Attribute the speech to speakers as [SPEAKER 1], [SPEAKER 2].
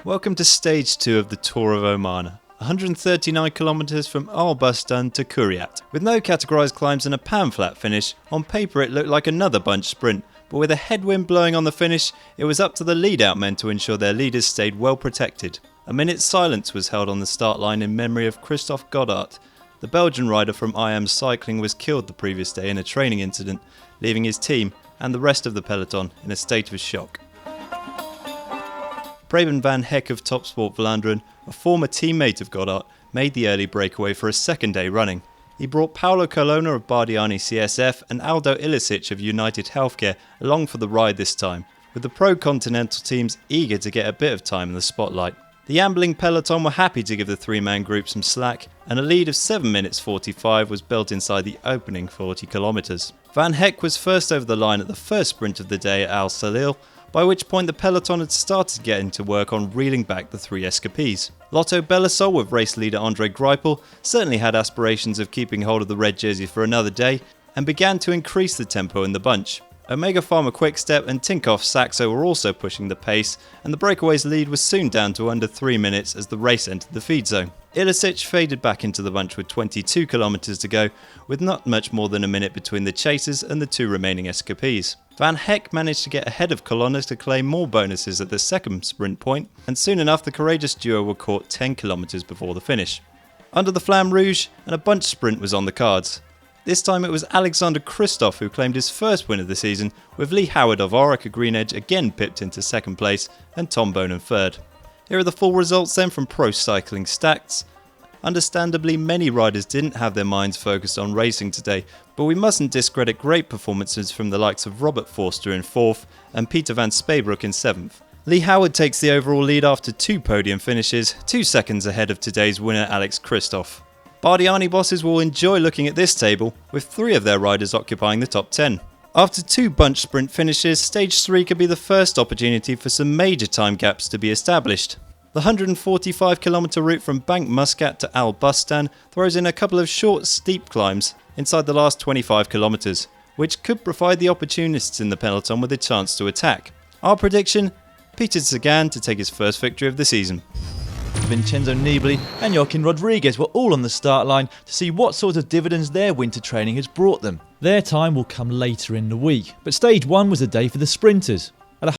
[SPEAKER 1] Welcome to stage 2 of the Tour of Oman, 139 kilometers from Bustan to Quriyat. With no categorised climbs and a pan-flat finish, on paper it looked like another bunch sprint, but with a headwind blowing on the finish, it was up to the lead-out men to ensure their leaders stayed well protected. A minute's silence was held on the start line in memory of Kristoff. The Belgian rider from IM Cycling was killed the previous day in a training incident, leaving his team and the rest of the peloton in a state of shock. Preben van Hecke of Topsport Vlaanderen, a former teammate of Goddard, made the early breakaway for a second day running. He brought Paolo Colonna of Bardiani CSF and Aldo Ilicic of United Healthcare along for the ride this time, with the pro-continental teams eager to get a bit of time in the spotlight. The ambling peloton were happy to give the three-man group some slack, and a lead of 7 minutes 45 was built inside the opening 40 kilometres. Van Hecke was first over the line at the first sprint of the day at Al Salil, by which point the peloton had started getting to work on reeling back the three escapees. Lotto Belisol with race leader Andre Greipel certainly had aspirations of keeping hold of the red jersey for another day, and began to increase the tempo in the bunch. Omega Pharma Quickstep and Tinkoff Saxo were also pushing the pace, and the breakaway's lead was soon down to under 3 minutes as the race entered the feed zone. Ilicic faded back into the bunch with 22 kilometres to go, with not much more than a minute between the chasers and the two remaining escapees. Van Hecke managed to get ahead of Colonna to claim more bonuses at the second sprint point, and soon enough the courageous duo were caught 10 kilometres before the finish. Under the Flamme Rouge, and a bunch sprint was on the cards. This time it was Alexander Kristoff who claimed his first win of the season, with Lee Howard of ORICA-GreenEdge again pipped into second place and Tom Bonen third. Here are the full results then from Pro Cycling Stats. Understandably, many riders didn't have their minds focused on racing today, but we mustn't discredit great performances from the likes of Robert Forster in 4th and Peter van Speybroek in 7th. Lee Howard takes the overall lead after 2 podium finishes, 2 seconds ahead of today's winner Alex Kristoff. Bardiani bosses will enjoy looking at this table, with 3 of their riders occupying the top 10. After 2 bunch sprint finishes, stage 3 could be the first opportunity for some major time gaps to be established. The 145 km route from Bank Muscat to Al Bustan throws in a couple of short, steep climbs inside the last 25 km, which could provide the opportunists in the peloton with a chance to attack. Our prediction? Peter Sagan to take his first victory of the season.
[SPEAKER 2] Vincenzo Nibali and Joaquin Rodriguez were all on the start line to see what sort of dividends their winter training has brought them. Their time will come later in the week, but stage 1 was the day for the sprinters.